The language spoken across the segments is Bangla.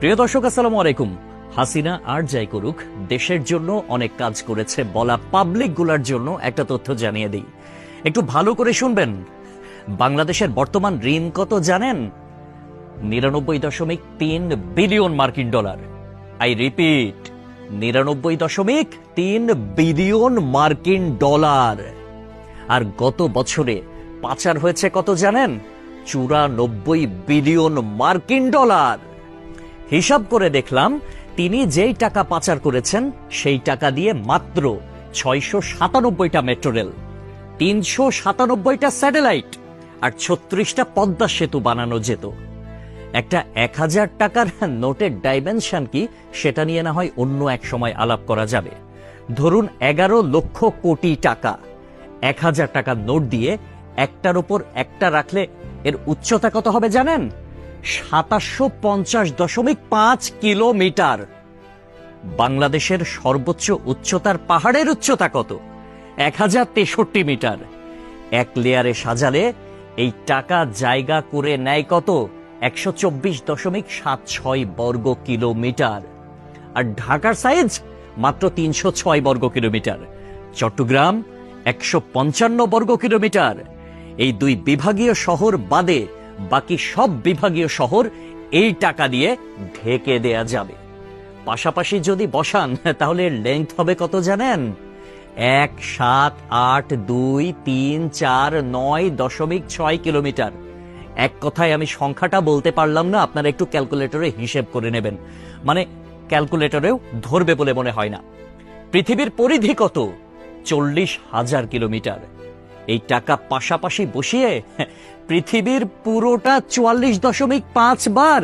প্রিয় দর্শক, আসসালামু আলাইকুম। হাসিনা আর যাই করুক, দেশের জন্য অনেক কাজ করেছে বলা পাবলিক গুলার জন্য একটা তথ্য জানিয়ে দিই, একটু ভালো করে শুনবেন। বাংলাদেশের বর্তমান ঋণ কত জানেন? 99.3 বিলিয়ন মার্কিন ডলার। আই রিপিট, 99.3 বিলিয়ন মার্কিন ডলার। আর গত বছরে পাচার হয়েছে কত জানেন? 94 বিলিয়ন মার্কিন ডলার। হিসাব করে দেখলাম, তিনি যেই টাকা পাচার করেছেন সেই টাকা দিয়ে মাত্র 697টা মেট্রো রেল, 397টা স্যাটেলাইট আর 36টা পদ্মা সেতু বানানো যেত। একটা 1000 টাকার নোটের ডাইমেনশন কি, সেটা নিয়ে না হয় অন্য এক সময় আলাপ করা যাবে। ধরুন 11 লক্ষ কোটি টাকা 1000 টাকার নোট দিয়ে একটার উপর একটা রাখলে এর উচ্চতা কত হবে জানেন? 750.5 কিলোমিটার। বাংলাদেশের সর্বোচ্চ উচ্চতার পাহাড়ের উচ্চতা কত? 1063 মিটার। এক লেয়ারে সাজালে এই টাকা জায়গা করে নেয় কত? 124.76 বর্গ কিলোমিটার। আর ঢাকার সাইজ মাত্র 306 বর্গ কিলোমিটার, চট্টগ্রাম 155 বর্গ কিলোমিটার। এই দুই বিভাগীয় শহর বাদে বাকি সব বিভাগীয় শহর এই টাকা দিয়ে ঢেকে দেয়া যাবে। পাশাপাশি যদি বসান তাহলে লেংথ হবে কত জানেন? 1,7,8,2,3,4,9.6 কিলোমিটার। এক কথায় আমি সংখ্যাটা বলতে পারলাম না, আপনারা একটু ক্যালকুলেটরে হিসেব করে নেবেন, মানে ক্যালকুলেটরেও ধরবে বলে মনে হয় না। পৃথিবীর পরিধি কত? 40,000 কিলোমিটার। এই টাকা পাশাপাশি বসিয়ে পৃথিবীর পুরোটা 44.5 বার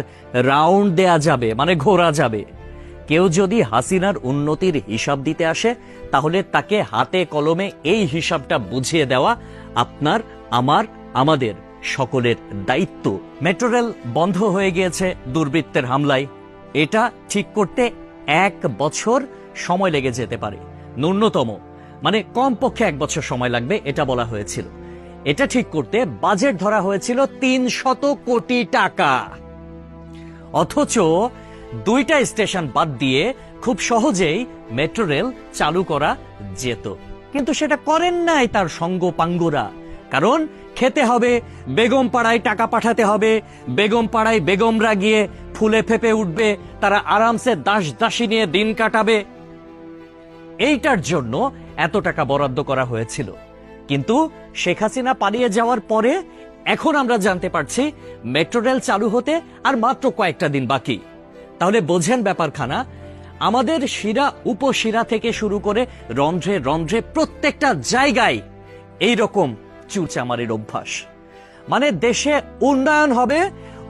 রাউন্ড দেয়া যাবে, মানে ঘোরা যাবে। কেউ যদি হাসিনার উন্নতির হিসাব দিতে আসে, তাহলে তাকে হাতে কলমে এই হিসাবটা বুঝিয়ে দেওয়া আপনার, আমার, আমাদের সকলের দায়িত্ব। মেট্রো রেল বন্ধ হয়ে গিয়েছে দুর্বৃত্তের হামলায়। এটা ঠিক করতে 1 বছর সময় লেগে যেতে পারে, ন্যূনতম, মানে কমপক্ষে 1 বছর সময় লাগবে এটা বলা হয়েছিল। এটা ঠিক করতে বাজেট ধরা হয়েছিল 300 কোটি টাকা। অথচ 2টা স্টেশন বাদ দিয়ে খুব সহজেই মেট্রো রেল চালু করা যেত, কিন্তু সেটা করেন নাই তার সঙ্গপাঙ্গরা। কারণ খেতে হবে, বেগম পাড়ায় টাকা পাঠাতে হবে, বেগম পাড়ায় বেগমরা গিয়ে ফুলে ফেপে উঠবে, তারা আরামসে দাস দাসী নিয়ে দিন কাটাবে। এইটার জন্য এত টাকা বরাদ্দ করা হয়েছিল। কিন্তু শেখ হাসিনা পালিয়ে যাওয়ার পরে এখন আমরা জানতে পারছি মেট্রো রেল চালু হতে আর মাত্র কয়েকটা দিন বাকি। তাহলে বোঝেন ব্যাপারখানা। আমাদের শিরা উপশিরা থেকে শুরু করে রন্ধ্রে রন্ধ্রে প্রত্যেকটা জায়গায় এইরকম চুরচামারির অভ্যাস। মানে দেশে উন্নয়ন হবে,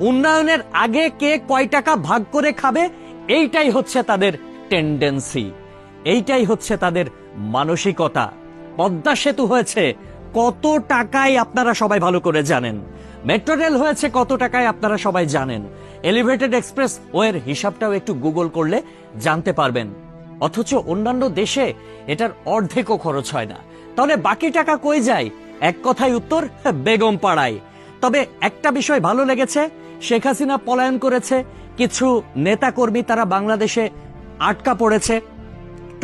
উন্নয়নের আগে কে কয় টাকা ভাগ করে খাবে, এইটাই হচ্ছে তাদের টেন্ডেন্সি, এইটাই হচ্ছে তাদের মানসিকতা। পদ্মা সেতু হয়েছে কত টাকায় আপনারা সবাই ভালো করে জানেন। মেট্রো রেল হয়েছে কত টাকায় আপনারা সবাই জানেন। এলিভেটেড এক্সপ্রেস ওয়ের হিসাবটাও একটু গুগল করলে জানতে পারবেন। অথচ অন্যান্য দেশে এটার অর্ধেকও খরচ হয় না। তাহলে বাকি টাকা কই যায়? এক কথায় উত্তর, বেগম পাড়ায়। তবে একটা বিষয় ভালো লেগেছে, শেখ হাসিনা পলায়ন করেছে, কিছু নেতাকর্মী তারা বাংলাদেশে আটকা পড়েছে,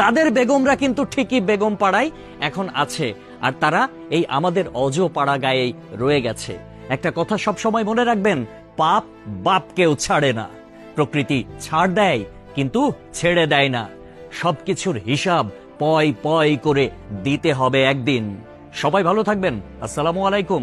তাদের বেগমরা কিন্তু ঠিকই বেগম পাড়ায় এখন আছে, আর তারা এই আমাদের অজ পাড়া গায়েই রয়ে গেছে। একটা কথা সব সময় মনে রাখবেন, পাপ বাপকেও ছাড়ে না। প্রকৃতি ছাড় দেয় কিন্তু ছেড়ে দেয় না। সবকিছুর হিসাব পয় পয় করে দিতে হবে একদিন। সবাই ভালো থাকবেন। আসসালামু আলাইকুম।